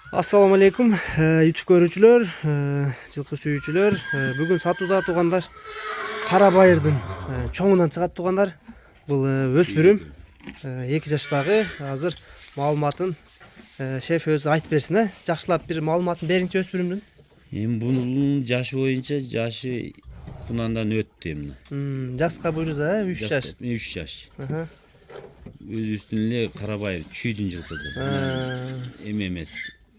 Assalamu alaikum YouTube көрүүчүлөр, жылкы сүйүүчүлөр. Бүгүн сатууда туугандар кара байырдын чоңунан чыгат туугандар. Бул өспүрүм 2 жаштагы. Азыр маалыматын шеф өзү айтып берсин, жакшылап бир маалыматын бериңчи өспүрүмдүн. Эми бунун жашы боюнча жашы кунандан өттү эмне. Жашка буйруза 3 жаш. 3 жаш. Өз үстүнө эле карабайыр чүйдүн жылкысы. Эми эмес.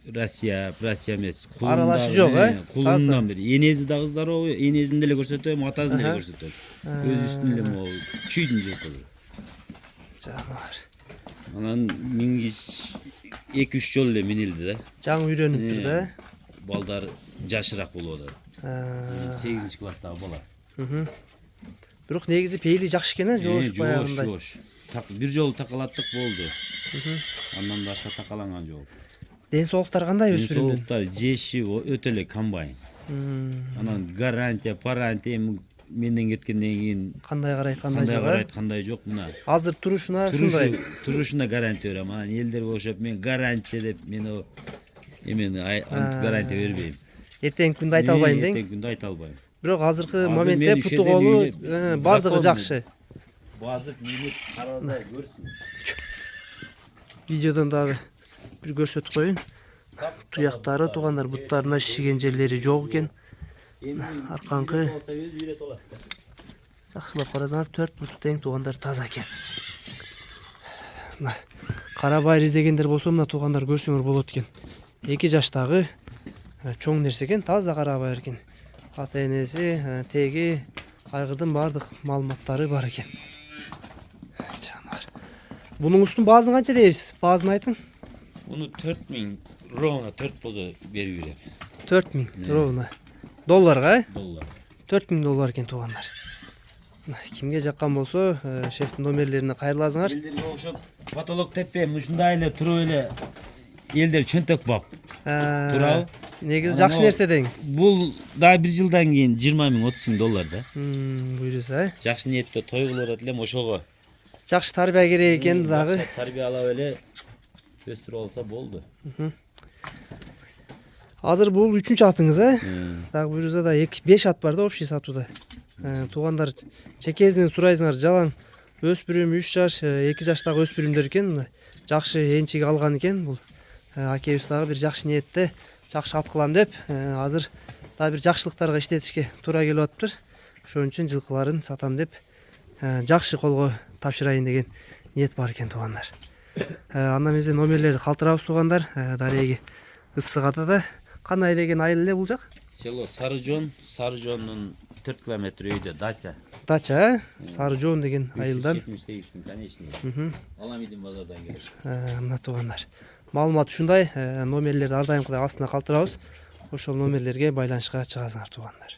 Россия эмес. Аралашы жок, Кулундан бир энеси да кыздар, энесин деле көрсөтөм, атасын деле көрсөтөм. Өз үстүнө эле могу чүйдүн жылкысы. Жанар. Анан мингиш 2-3 жолу эле минилди да. Жаңы үйрөнүптүр да. Балдар жашыраак болуп атат. 8-класстагы бала. Бирок негизи пейли жакшы экен, жоош баягындай. Жоош. Бир жолу такалаттык болду. Андан башка такаланган жок. Ден соолуктар кандай өспүрүмдүн? Соолуктар жеши өтө эле комбайн. Анан гарантия, менден кеткенден кийин Кандай карайт, кандай жок? Кандай карайт, кандай жок мына. Азыр турушуна ушундай. Турушуна гарантия берем. Анан элдер болушуп мен гарантия деп мени эмени гарантия бербейм. Эртеңки күндү айта албайм дең. Эртеңки күндү айта албайм. Бирок азыркы моментте путу колу бардыгы жакшы. Базык мени караса көрсүн. Видеодон дагы бир көрсөтүп коеюн. Туяктары туугандар буттарына шишиген жерлери жок экен. Арканкы жакшылап карасаңар 4 бут тең туугандар таза экен. Кара байыр издегендер болсо мына туугандар көрсөңөр болот экен. 2 жаштагы чоң нерсе экен, таза кара байыр экен. Ата энеси, теги, айгырдын бардык маалыматтары бар экен. Жанар. Бунун устун баазын канча дейбиз? Баазын айтың. Буну 4000 ровно 4 болсо берип берем. 4000 ровно. Долларга, Доллар. 4000 доллар экен туугандар. Кимге жаккан болсо, шефтин номерлерине кайрыласыңар. Элдерге окшоп потолок теппейм, ушундай эле туруп эле элдер чөнтөк бап. Турабы? Негизи жакшы нерсе дең. Бул дагы 1 жылдан кийин 20 000 30 000 доллар да. Буйруса. Жакшы ниетте той кылып атат элем ошого. Жакшы тарбия керек экен дагы. Тарбия алып эле өстүрүп алса болду. Азыр бул 3-үчү атыңыз, Дагы буйруса да 5 ат бар да общий сатууда. Туугандар чекесинен сурайсыңар, жалаң өспүрүм 3 жаш, 2 жаштагы өспүрүмдөр экен. Жакшы энчиг алган экен бул. Акебиз дагы бир жакшы ниетте жакшы ат кылам деп, азыр дагы бир жакшылыктарга иштетишке туура келип атыптыр. Ошон үчүн жылкыларын сатам деп жакшы колго тапшырайын деген ниет бар экен туугандар. Андан биздин номерлерди калтырабыз туугандар. Дареги ысык атада. Кандай деген айыл эле бул жак? Село Сарыжондун 4 километр өйдө дача. Дача, Сарыжон деген айылдан. 78-тин конечно. Аламидин базардан келет. Мына туугандар. Маалымат ушундай, номерлерди ар дайымкыдай астына калтырабыз. Ошол номерлерге байланышка чыгасыңар туугандар.